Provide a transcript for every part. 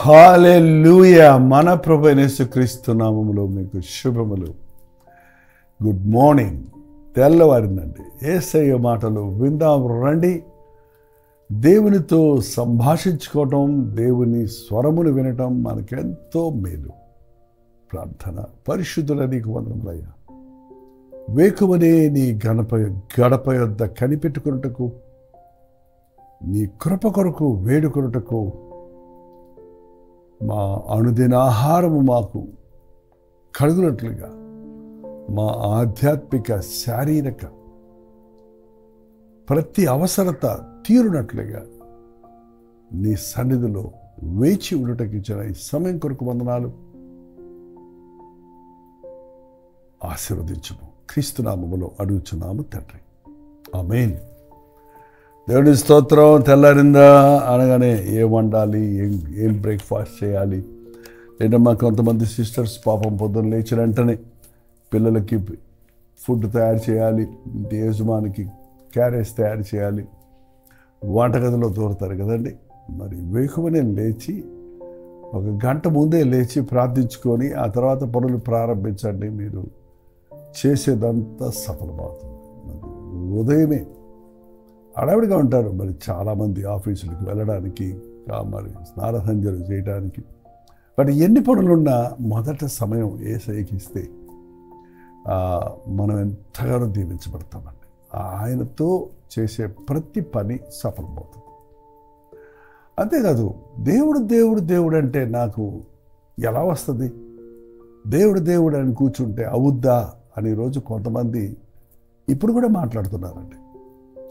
హల్లెలూయా. మన ప్రభువైన యేసుక్రీస్తు నామములో మీకు శుభములు. Good morning. తెల్లవారిందండి. యేసయ్య మాటలు విందాం రండి. దేవునితో సంభాషించుకోవటం, దేవుని స్వరమును వినటం మనకెంతో మేలు. ప్రార్థన. పరిశుద్ధుల నీకు వందనములయ్యా. వేకువనే నీ గడప యొద్ద కనిపెట్టుకున్నటకు, నీ కృప కొరకు వేడుకొనుటకు, మా అనుదిన ఆహారము మాకు కలుగునట్లుగా, మా ఆధ్యాత్మిక శారీరక ప్రతి అవసరత తీరునట్లుగా నీ సన్నిధిలో వేచి ఉండటకు ఇచ్చిన ఈ సమయం కొరకు వందనాలు. ఆశీర్వదించుము. క్రీస్తు నామములో అడుగుచున్నాము తండ్రి. ఆమేన్. దేవుని స్తోత్రం. తెల్లారిందా అనగానే ఏం వండాలి, ఏం బ్రేక్ఫాస్ట్ చేయాలి. లేదమ్మా కొంతమంది సిస్టర్స్ పాపం పొద్దున్న లేచిన వెంటనే పిల్లలకి ఫుడ్ తయారు చేయాలి, ఇంటి యజమానికి క్యారేజ్ తయారు చేయాలి, వంటగదిలో దూరతారు కదండి. మరి వేకువనే లేచి ఒక గంట ముందే లేచి ప్రార్థించుకొని ఆ తర్వాత పనులు ప్రారంభించండి. మీరు చేసేదంతా సఫలమవుతుంది. మరి ఉదయమే అడవిడిగా ఉంటారు మరి చాలామంది ఆఫీసులకు వెళ్ళడానికి, మరి స్నానసంధ్యలు చేయడానికి. బట్ ఎన్ని పనులున్నా మొదట సమయం యేసయ్యకి ఇస్తే మనం ఎంతగానో దీవించబడతామండి. ఆయనతో చేసే ప్రతి పని సఫలమవుతుంది. అంతేకాదు, దేవుడు దేవుడు దేవుడు అంటే నాకు ఎలా వస్తుంది? దేవుడు అని కూర్చుంటే అవుద్దా అని రోజు కొంతమంది ఇప్పుడు కూడా మాట్లాడుతున్నారండి.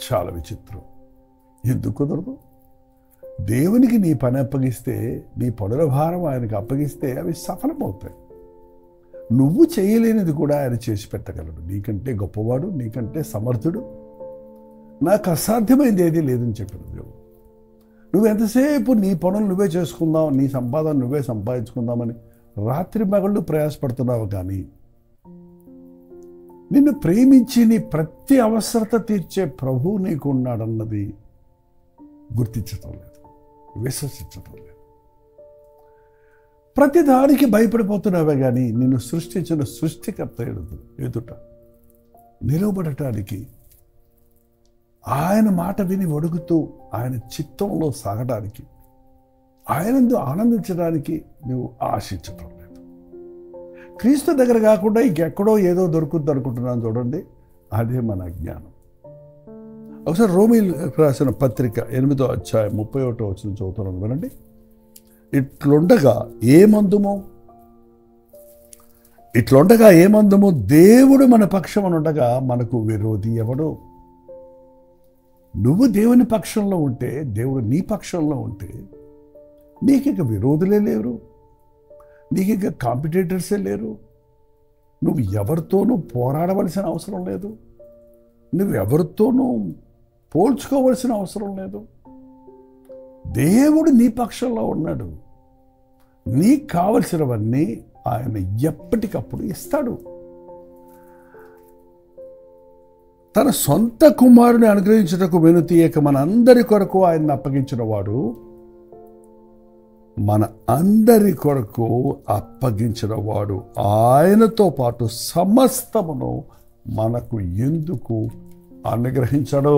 చాలా విచిత్రం. ఎందుకు కుదరదు? దేవునికి నీ పని అప్పగిస్తే, నీ పనుల భారం ఆయనకు అప్పగిస్తే అవి సఫలమవుతాయి. నువ్వు చేయలేనిది కూడా ఆయన చేసి పెట్టగలడు. నీకంటే గొప్పవాడు, నీకంటే సమర్థుడు. నాకు అసాధ్యమైంది ఏదీ లేదని చెప్పిన దేవుడు. నువ్వు ఎంతసేపు నీ పనులు నువ్వే చేసుకుందాం, నీ సంపాదన నువ్వే సంపాదించుకుందామని రాత్రి మగళ్ళు ప్రయాసపడుతున్నావు. కానీ నిన్ను ప్రేమించి నీ ప్రతి అవసరత తీర్చే ప్రభువు నీకు ఉన్నాడన్నది గుర్తించటం లేదు, విశ్వసించటం లేదు. ప్రతి దానికి భయపడిపోతున్నావే కానీ నిన్ను సృష్టించిన సృష్టికర్త ఎదుట నిలవబడటానికి, ఆయన మాట విని ఒడుగుతూ ఆయన చిత్తంలో సాగడానికి, ఆయనందు ఆనందించడానికి నువ్వు ఆశించటం లేదు. క్రీస్తు దగ్గర కాకుండా ఇంకెక్కడో ఏదో దొరుకుతుంది అనుకుంటున్నాను. చూడండి, అదే మన అజ్ఞానం. ఒకసారి రోమీయులకు రాసిన పత్రిక 8వ అధ్యాయం 31వ వచనం చదువుతున్నాను వినండి. ఇట్లుండగా ఏమందుము దేవుడు మన పక్షమునుండగా మనకు విరోధి ఎవడు? నువ్వు దేవుని పక్షంలో ఉంటే, దేవుడు నీ పక్షంలో ఉంటే నీకిక విరోధులే లేరు, నీకిక కాంపిటేటర్సే లేరు. నువ్వు ఎవరితోనూ పోరాడవలసిన అవసరం లేదు, నువ్వు ఎవరితోనూ పోల్చుకోవలసిన అవసరం లేదు. దేవుడు నీ పక్షంలో ఉన్నాడు. నీకు కావలసినవన్నీ ఆయన ఎప్పటికప్పుడు ఇస్తాడు. తన సొంత కుమారుని అనుగ్రహించుటకు వెనుతీయక మనందరి కొరకు ఆయన అప్పగించిన వాడు, మన అందరి కొరకు అప్పగించిన వాడు ఆయనతో పాటు సమస్తమును మనకు ఎందుకు అనుగ్రహించడు?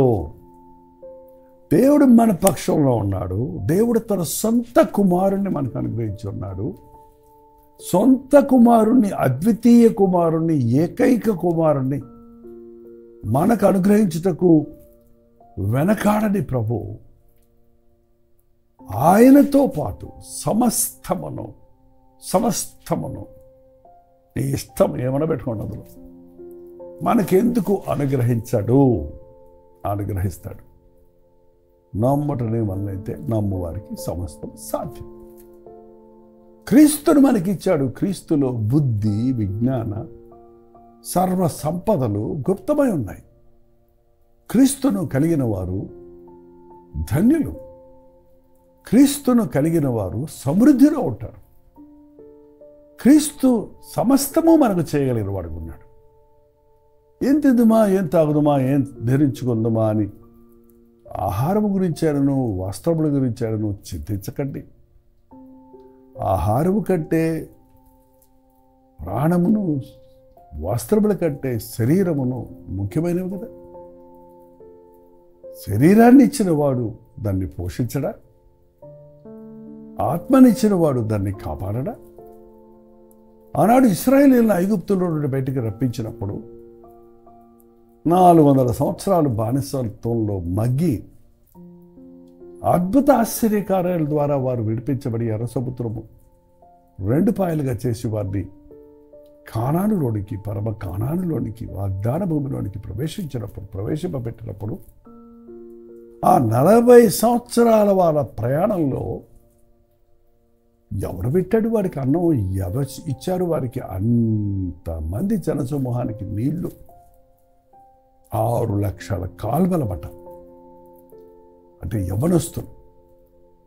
దేవుడు మన పక్షంలో ఉన్నాడు. దేవుడు తన సొంత కుమారుణ్ణి మనకు అనుగ్రహించి ఉన్నాడు. సొంత కుమారుణ్ణి, అద్వితీయ కుమారుణ్ణి, ఏకైక కుమారుణ్ణి మనకు అనుగ్రహించుటకు వెనకాడని ప్రభు ఆయనతో పాటు సమస్తమును నీ ఇష్టం ఏమైనా పెట్టుకోండి, అందులో మనకెందుకు అనుగ్రహిస్తాడు. నమ్మటనే వల్లైతే నమ్మువారికి సమస్తం సాధ్యం. క్రీస్తును మనకిచ్చాడు. క్రీస్తులో బుద్ధి, విజ్ఞాన, సర్వ సంపదలు గుప్తమై ఉన్నాయి. క్రీస్తును కలిగిన వారు ధన్యులు. క్రీస్తును కలిగిన వారు సమృద్ధిలో ఉంటారు. క్రీస్తు సమస్తము మనకు చేయగలిగిన వాడు ఉన్నాడు. ఏం తిందుమా, ఏం తాగుదుమా, ఏం ధరించుకుందామా అని ఆహారం గురించాను, వస్త్రముల గురించాను చింతించకండి. ఆహారము కంటే, ప్రాణమును, వస్త్రముల కంటే శరీరమును ముఖ్యమైనవి కదా. శరీరాన్ని ఇచ్చిన వాడు దాన్ని పోషించడా? ఆత్మనిచ్చిన వాడు దాన్ని కాపాడడా? ఆనాడు ఇశ్రాయేలీయులను ఐగుప్తులో నుండి బయటికి రప్పించినప్పుడు 400 సంవత్సరాలు బానిసత్వంలో మగ్గి అద్భుత ఆశ్చర్యకార్యాల ద్వారా వారు విడిపించబడి ఎర్ర సముద్రము 2 పాయలుగా చేసి వారిని కానానులోనికి, పరమ కానానులోనికి, వాగ్దాన భూమిలోనికి ప్రవేశింపబెట్టినప్పుడు ఆ 40 సంవత్సరాల వాళ్ళ ప్రయాణంలో ఎవరు పెట్టాడు వారికి అన్నం? ఎవరు ఇచ్చారు వారికి? అంతమంది జనసమూహానికి నీళ్లు 6 లక్షల కాల్వల మట. అంటే యవ్వనస్తులు,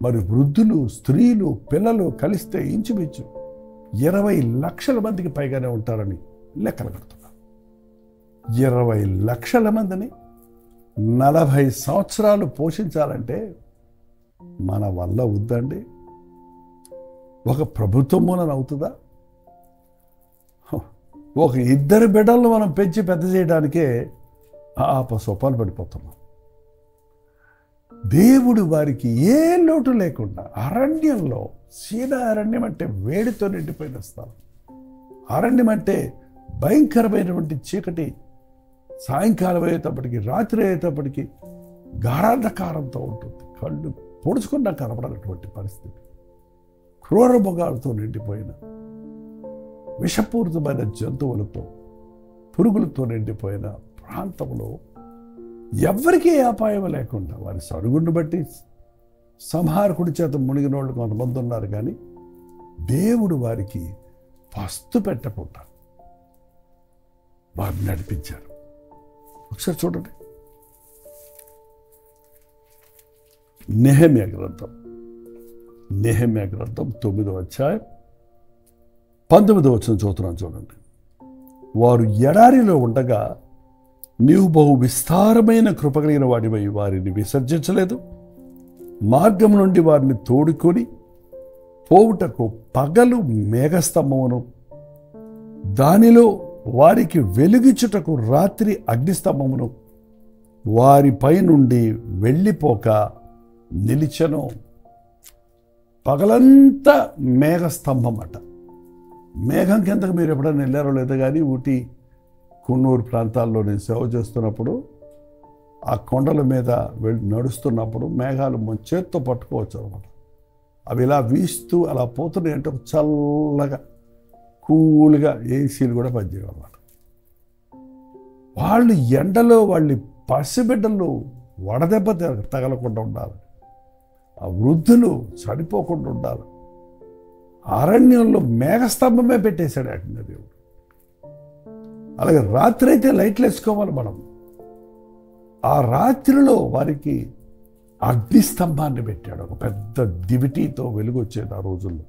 మరి వృద్ధులు, స్త్రీలు, పిల్లలు కలిస్తే ఇంచుమించు 20 లక్షల మందికి పైగానే ఉంటారని లెక్కలు కడుతున్నారు. 20 లక్షల మందిని 40 సంవత్సరాలు పోషించాలంటే మన వల్ల వద్దండి? ఒక ప్రభుత్వం మూలన అవుతుందా? ఒక 2 బిడ్డలను మనం పెంచి పెద్ద చేయడానికే సొప్పాలు పడిపోతున్నాం. దేవుడు వారికి ఏ లోటు లేకుండా అరణ్యంలో, సీనా అరణ్యం అంటే వేడితో నిండిపోయిన స్థలం. అరణ్యం అంటే భయంకరమైనటువంటి చీకటి, సాయంకాలం అయ్యేటప్పటికి, రాత్రి అయ్యేటప్పటికి గాఢాంధకారంతో ఉంటుంది. కళ్ళు పొడుచుకున్నా కనపడనటువంటి పరిస్థితి. క్రూర మృగాలతో నిండిపోయిన, విషపూరితమైన జంతువులతో, పురుగులతో నిండిపోయిన ప్రాంతంలో ఎవరికీ అపాయం లేకుండా వారి సరుగును బట్టి సంహారకుడి చేత మునిగిన వాళ్ళు కొంతమంది ఉన్నారు. కానీ దేవుడు వారికి పస్తు పెట్టకుండా వారిని నడిపించారు. ఒకసారి చూడండి, నెహెమ్యా గ్రంథం 9వ అధ్యాయం 19వ వచనం చదువుతున్నాను చూడండి. వారు ఎడారిలో ఉండగా నీవు బహు విస్తారమైన కృపగలిగిన వాడివై వారిని విసర్జించలేదు. మార్గం నుండి వారిని తోడుకొని పోవుటకు పగలు మేఘస్తంభమును, దానిలో వారికి వెలుగిచుటకు రాత్రి అగ్నిస్తంభమును వారిపై నుండి వెళ్ళిపోక నిలిచెను. పగలంతా మేఘస్తంభం అట. మేఘం కిందకు మీరు ఎప్పుడైనా వెళ్ళారో లేదో కానీ, ఊటీ, కున్నూరు ప్రాంతాల్లో నేను సేవ చేస్తున్నప్పుడు ఆ కొండల మీద నడుస్తున్నప్పుడు మేఘాలు చేత్తో పట్టుకోవచ్చు అనమాట. అవి ఇలా వీస్తూ అలా పోతున్నాయి అంటే ఒక చల్లగా కూల్గా ఏసీలు కూడా పనిచేయవు అన్నమాట. వాళ్ళు ఎండలో వాళ్ళ పసిబిడ్డలు వడదెబ్బ తగలకుండా ఉండాలి, ఆ వృద్ధులు చనిపోకుండా ఉండాలి. అరణ్యంలో మేఘస్తంభమే పెట్టేశాడు అక్కడ దేవుడు. అలాగే రాత్రి అయితే లైట్లు వేసుకోవాలి మనం. ఆ రాత్రిలో వారికి అగ్నిస్తంభాన్ని పెట్టాడు. ఒక పెద్ద దివిటీతో వెలుగు వచ్చేది ఆ రోజుల్లో.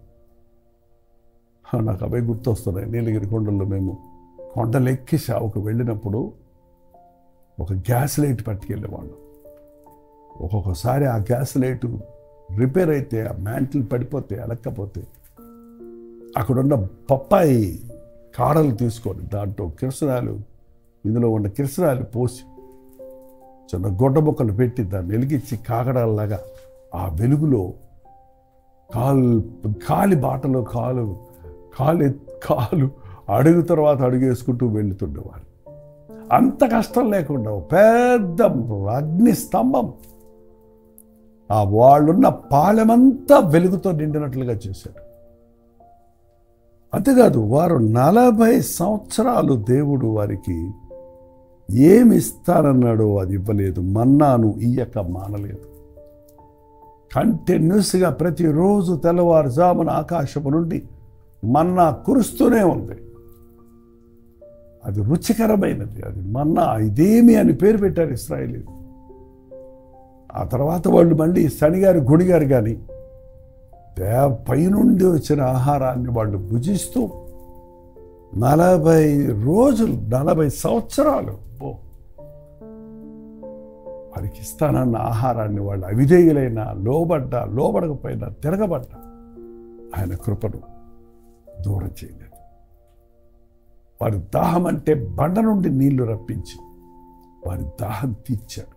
నాకు అవే గుర్తొస్తున్నాయి. నీలగిరి కొండల్లో మేము కొండలెక్కి సేవకు వెళ్ళినప్పుడు ఒక గ్యాస్ లైట్ పట్టుకెళ్ళేవాళ్ళం. ఒక్కొక్కసారి ఆ గ్యాస్ లైటు రిపేర్ అయితే, ఆ మ్యాంటిల్ పడిపోతే, అలక్కపోతే అక్కడున్న పప్పాయి కాడలు తీసుకొని దాంట్లో కిరసనాలు, ఇందులో ఉన్న కిరసనాలు పోసి చిన్న గొడ్డ ముక్కలు పెట్టి దాన్ని వెలిగించి కాగడాలలాగా ఆ వెలుగులో కాలి బాటలో కాలు అడుగు తర్వాత అడుగు వేసుకుంటూ వెళుతుండేవారు. అంత కష్టం లేకుండా పెద్ద అగ్ని స్తంభం ఆ వాళ్ళున్న పాలెమంతా వెలుగుతో నిండినట్లుగా చేశాడు. అంతేకాదు, వారు 40 సంవత్సరాలు దేవుడు వారికి ఏమి ఇస్తానన్నాడో అది ఇవ్వలేదు. మన్నాను ఇయ్యక మానలేదు. కంటిన్యూస్గా ప్రతిరోజు తెల్లవారుజామున ఆకాశము నుండి మన్నా కురుస్తూనే ఉంది. అది రుచికరమైనది. అది మన్నా, ఇదేమి అని పేరు పెట్టారు ఇశ్రాయేలీయులు. ఆ తర్వాత వాళ్ళు మళ్ళీ శనిగారు గుడిగారు కానీ పైనుండి వచ్చిన ఆహారాన్ని వాళ్ళు భుజిస్తూ 40 రోజులు 40 సంవత్సరాలు వారికి ఇస్తానన్న ఆహారాన్ని వాళ్ళు అవిధేయులైనా, లోబడ్డా, లోబడకపోయినా, తిరగబడ్డా ఆయన కృపను దూరం చేయలేదు. వారి దాహం అంటే బండ నుండి నీళ్లు రప్పించి వారి దాహం తీర్చాడు.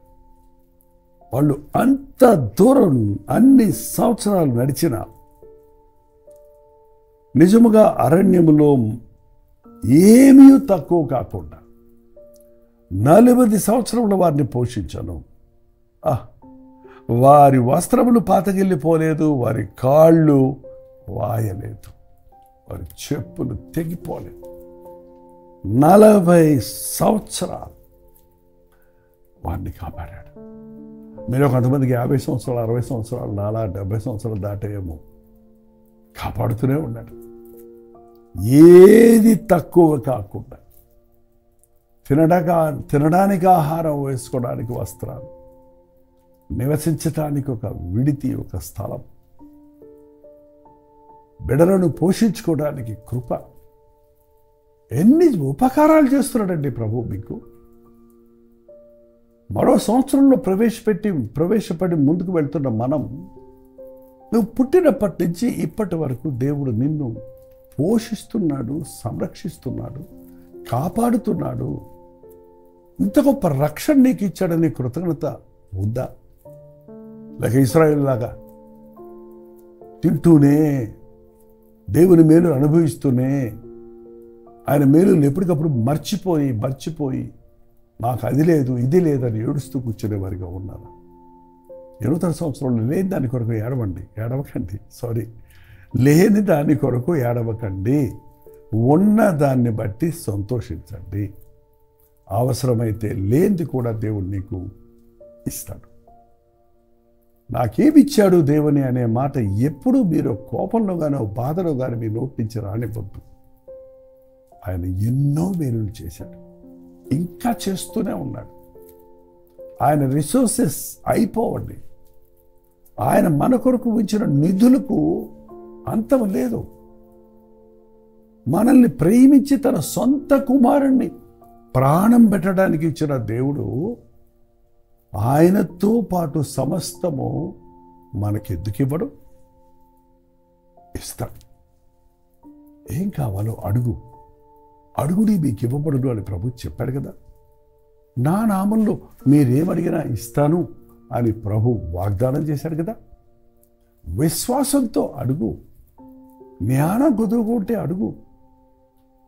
వాళ్ళు అంత దూరం అన్ని సంవత్సరాలు నడిచిన నిజముగా అరణ్యములో ఏమీ తక్కువ కాకుండా 40 సంవత్సరముల వారిని పోషించాను. వారి వస్త్రములు పాతగిల్లిపోలేదు, వారి కాళ్ళు వాయలేదు, వారి చెప్పులు తెగిపోలేదు. 40 సంవత్సరాలు వారిని కాపాడాడు. మీరు కొంతమందికి 50 సంవత్సరాలు, 60 సంవత్సరాలు, 70 సంవత్సరాలు దాటేమో కాపాడుతూనే ఉన్నాడు. ఏది తక్కువ కాకుండా తినడానికి ఆహారం, వేసుకోవడానికి వస్త్రాలు, నివసించటానికి ఒక విడితి, ఒక స్థలం, బిడ్డలను పోషించుకోవడానికి కృప, ఎన్ని ఉపకారాలు చేస్తున్నాడండి ప్రభు మీకు. మరో సంవత్సరంలో ప్రవేశపడి ముందుకు వెళ్తున్న మనం, నువ్వు పుట్టినప్పటి నుంచి ఇప్పటి వరకు దేవుడు నిన్ను పోషిస్తున్నాడు, సంరక్షిస్తున్నాడు, కాపాడుతున్నాడు. ఇంత గొప్ప రక్షణ నీకు ఇచ్చాడని కృతజ్ఞత ఉందా? లేక ఇశ్రాయేలు లాగా తింటూనే దేవుని మేలు అనుభవిస్తూనే ఆయన మేలుని ఎప్పటికప్పుడు మర్చిపోయి మాకు అది లేదు ఇది లేదని ఏడుస్తూ కూర్చునేవారిగా ఉన్నారు. నూతన సంవత్సరంలో లేని దాని కొరకు లేని దాని కొరకు ఏడవకండి, ఉన్న దాన్ని బట్టి సంతోషించండి. అవసరమైతే లేనిది కూడా దేవుడు నీకు ఇస్తాడు. నాకేమిచ్చాడు దేవుని అనే మాట ఎప్పుడూ మీరు కోపంలో కానీ బాధలో కానీ మీ నోటి నుంచి రానివ్వద్దు. ఆయన ఎన్నో మేలులు చేశాడు, ఇంకా చేస్తూనే ఉన్నాడు. ఆయన రిసోర్సెస్ అయిపోవండి. ఆయన మన కొరకు ఉంచిన నిధులకు అంతం లేదు. మనల్ని ప్రేమించి తన సొంత కుమారుణ్ణి ప్రాణం పెట్టడానికి ఇచ్చిన దేవుడు ఆయనతో పాటు సమస్తము మనకెందుకు ఇవ్వడు? ఇస్తాడు. ఏం కావాలో అడుగుడి మీకు ఇవ్వబడును అని ప్రభు చెప్పాడు కదా. నా నామంలో మీరేమడిగినా ఇస్తాను అని ప్రభు వాగ్దానం చేశాడు కదా. విశ్వాసంతో అడుగు, జ్ఞానం కుదురుకుంటే అడుగు,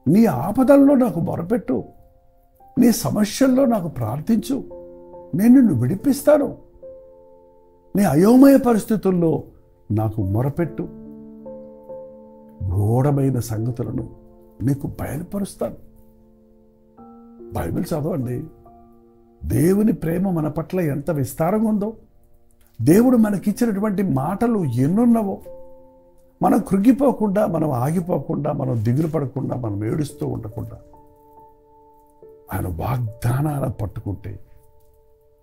నీ ఆపదల్లో నాకు మొరపెట్టు, నీ సమస్యల్లో నాకు ప్రార్థించు, నేను నిన్ను విడిపిస్తాను. నీ అయోమయ పరిస్థితుల్లో నాకు మొరపెట్టు, ఘోరమైన సంగతులను నీకు బయలుపరుస్తాను. బైబిల్ చదవండి. దేవుని ప్రేమ మన పట్ల ఎంత విస్తారంగా ఉందో, దేవుడు మనకిచ్చినటువంటి మాటలు ఎన్నున్నవో, మనం కృంగిపోకుండా, మనం ఆగిపోకుండా, మనం దిగులు పడకుండా, మనం ఏడుస్తూ ఉండకుండా ఆయన వాగ్దానాలను పట్టుకుంటే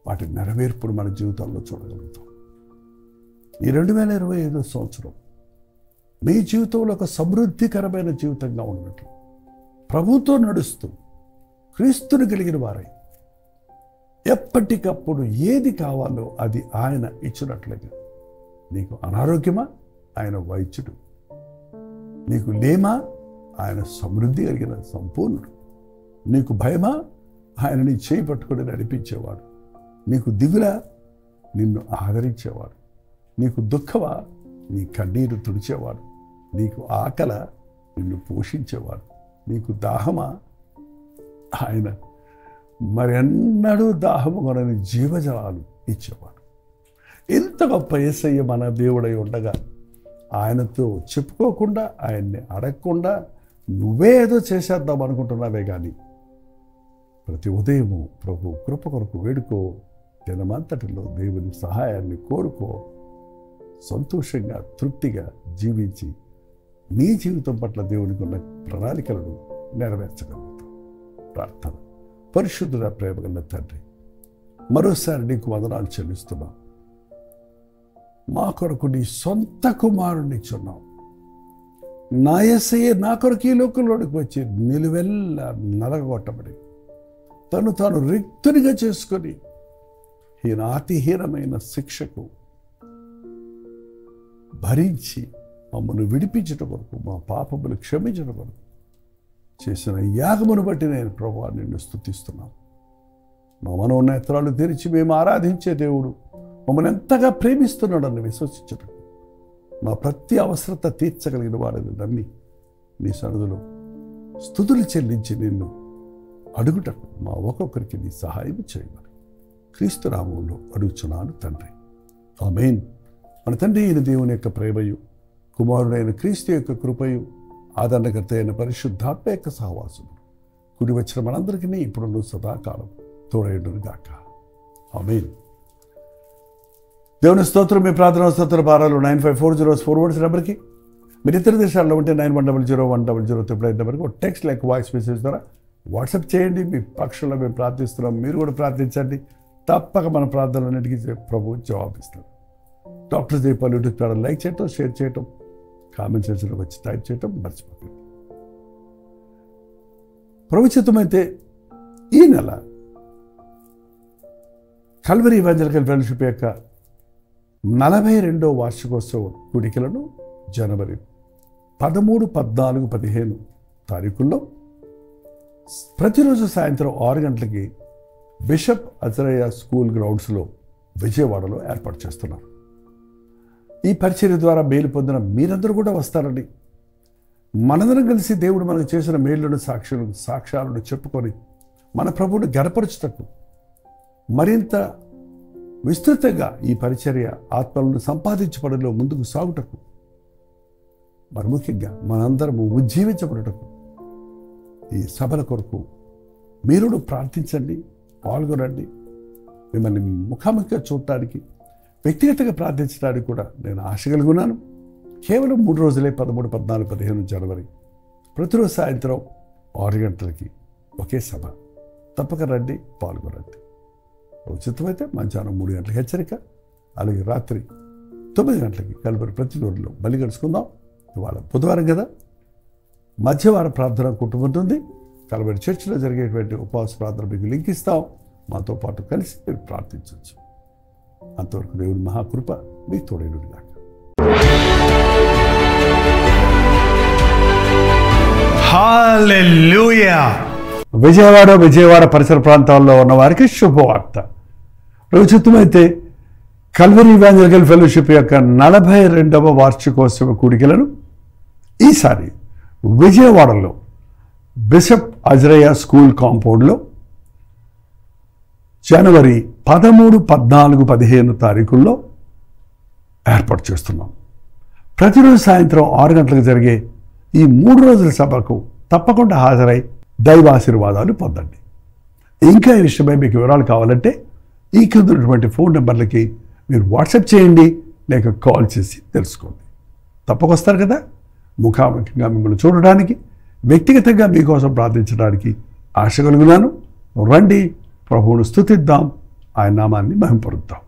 వాటి నెరవేర్పును మన జీవితంలో చూడగలుగుతాం. ఈ 2025 సంవత్సరం మీ జీవితంలో ఒక సమృద్ధికరమైన జీవితంగా ఉన్నట్లు, ప్రభుతో నడుస్తూ క్రీస్తుని కలిగిన వారై ఎప్పటికప్పుడు ఏది కావాలో అది ఆయన ఇచ్చినట్లుగా, నీకు అనారోగ్యమా ఆయన వైద్యుడు, నీకు లేమా ఆయన సమృద్ధి కలిగిన సంపూర్ణుడు, నీకు భయమా ఆయన నీ చేయి పట్టుకొని నడిపించేవాడు, నీకు దిగులా నిన్ను ఆదరించేవాడు, నీకు దుఃఖమా నీ కన్నీరు తుడిచేవాడు, నీకు ఆకల నిన్ను పోషించేవాడు, నీకు దాహమా ఆయన మరెన్నడూ దాహము కొనని జీవజలాలు ఇచ్చేవాడు. ఇంత గొప్ప యేసయ్య మన దేవుడై ఉండగా ఆయనతో చెప్పుకోకుండా, ఆయన్ని అడగకుండా నువ్వే ఏదో చేసేద్దాం అనుకుంటున్నావే కానీ, ప్రతి ఉదయము ప్రభు కృప కొరకు వేడుకో, దినమంతటిలో దేవుని సహాయాన్ని కోరుకో, సంతోషంగా తృప్తిగా జీవించి నీ జీవితం పట్ల దేవునికి ఉన్న ప్రణాళికలను నెరవేర్చగలుగుతాం. ప్రార్థన. పరిశుద్ధుడ ప్రేమగల తండ్రి, మరోసారి నీకు వందనాలు చెల్లిస్తున్నాం. మా కొరకు నీ సొంత కుమారుణ్ణి ఇచ్చున్నావు. నా యేసయ్య నా కొరకు ఈ లోకంలోనికి వచ్చి నిలువెల్లా నలగొట్టబడి తాను రిక్తునిగా చేసుకొని అతిహీనమైన శిక్షకు భరించి మమ్మల్ని విడిపించట కొరకు, మా పాపములు క్షమించట కొరకు చేసిన యాగమును బట్టి నేను ప్రభువా నిన్ను స్తుతిస్తున్నాను. మా మనోనేత్రాలు తెరిచి మేము ఆరాధించే దేవుడు మమ్మల్ని ఎంతగా ప్రేమిస్తున్నాడని విశ్వసించటం, మా ప్రతి అవసరత తీర్చగలిగిన వాడిని నమ్మి నీ సన్నిధిలో స్తుతులు చెల్లించి నిన్ను అడుగుటకు మా ఒక్కొక్కరికి నీ సహాయం చేయమని క్రీస్తు నామములో అడుగుచున్నాను తండ్రి. ఆమేన్. మన తండ్రి అయిన దేవుని యొక్క ప్రేమయు, కుమారుడైన క్రీస్తు యొక్క కృపయు, ఆదరణకర్త అయిన పరిశుద్ధాత్మ యొక్క సహవాసము కుడి వచ్చిన మనందరికీ ఇప్పుడు సదాకాలం తోడైండును గాక. ఆమేన్. దేవుని స్తోత్రం. మీ ప్రార్థన స్తోత్ర భారాలు 954041 నెంబర్కి, మీరు ఇతర దేశాల్లో ఉంటే 91001003 నెంబర్కి ఒక టెక్స్ట్ లైక్ వాయిస్ మెసేజ్ ద్వారా వాట్సాప్ చేయండి. మీ పక్షంలో మేము ప్రార్థిస్తున్నాం, మీరు కూడా ప్రార్థించండి. తప్పక మన ప్రార్థనలన్నిటికీ ప్రభువు జవాబిస్తారు. డాక్టర్ దీపాలు యూట్యూబ్ ఛానల్ లైక్ చేయటం, షేర్ చేయటం, కామెంట్ సెక్షన్లో వచ్చి టైప్ చేయటం మర్చిపోకండి. ప్రభుత్వమైతే ఈ నెల కల్వరీ ఇవాంజలికల్ ఫెలోషిప్ యొక్క 42వ వార్షికోత్సవ కూడికలను జనవరి 13, 14, 15 తారీఖుల్లో ప్రతిరోజు సాయంత్రం 6 గంటలకి బిషప్ అజరయ్య స్కూల్ గ్రౌండ్స్లో విజయవాడలో ఏర్పాటు చేస్తున్నారు. ఈ పరిచర్య ద్వారా మేలు పొందిన మీరందరూ కూడా వస్తారని, మనందరం కలిసి దేవుడు మనకు చేసిన మేలులను సాక్ష్యాలను చెప్పుకొని మన ప్రభువుని గణపరచుటకు, మరింత విస్తృతంగా ఈ పరిచర్య ఆత్మలను సంపాదించబడిలో ముందుకు సాగుటకు, మరి ముఖ్యంగా మనందరము ఉజ్జీవించబడుటకు ఈ సభల కొరకు మీరు ప్రార్థించండి, పాల్గొనండి. మిమ్మల్ని ముఖాముఖిగా చూడటానికి, వ్యక్తిగతంగా ప్రార్థించడానికి కూడా నేను ఆశ కలిగి ఉన్నాను. కేవలం 3 రోజులే, 13, 14, 15 జనవరి ప్రతిరోజు సాయంత్రం 6 గంటలకి ఒకే సభ. తప్పక రండి, పాల్గొనండి. ఉచితమైతే మధ్యాహ్నం 3 గంటలకు హెచ్చరిక, అలాగే రాత్రి 9 గంటలకి కల్వరి ప్రతి ఊరిలో బలి గడుచుకుందాం. ఇవాళ బుధవారం కదా, మధ్యవారం ప్రార్థన కుటుంబం కల్వరి చర్చిలో జరిగేటువంటి ఉపవాస ప్రార్థన మీకు లింక్ ఇస్తాం. మాతో పాటు కలిసి మీరు ప్రార్థించవచ్చు. అంతవరకు దేవుని మహాకృప మీకు తోడైనది గాక. హల్లెలూయా. విజయవాడ పరిసర ప్రాంతాల్లో ఉన్న వారికి శుభవార్త. ప్రభుత్వమైతే కల్వరీ ఇవాంజలికల్ ఫెలోషిప్ యొక్క 42వ వార్షికోత్సవ కూడికలను ఈసారి విజయవాడలో బిషప్ అజరయ్య స్కూల్ కాంపౌండ్లో జనవరి 13, 14, 15 తారీఖుల్లో ఏర్పాటు చేస్తున్నాం. ప్రతిరోజు సాయంత్రం 6 గంటలకు జరిగే ఈ 3 రోజుల సభకు తప్పకుండా హాజరై దైవాశీర్వాదాలు పొందండి. ఇంకా ఈ విషయమై మీకు వివరాలు కావాలంటే ఈ కింద ఉన్నటువంటి ఫోన్ నెంబర్లకి మీరు వాట్సాప్ చేయండి, లేక కాల్ చేసి తెలుసుకోండి. తప్పకొస్తారు కదా. ముఖాముఖిగా మిమ్మల్ని చూడడానికి, వ్యక్తిగతంగా మీకోసం ప్రార్థించడానికి ఆశ కలుగున్నాను. రండి, ప్రభువును స్తుతిద్దాం, ఆయన నామాన్ని మహిమపరుద్దాం.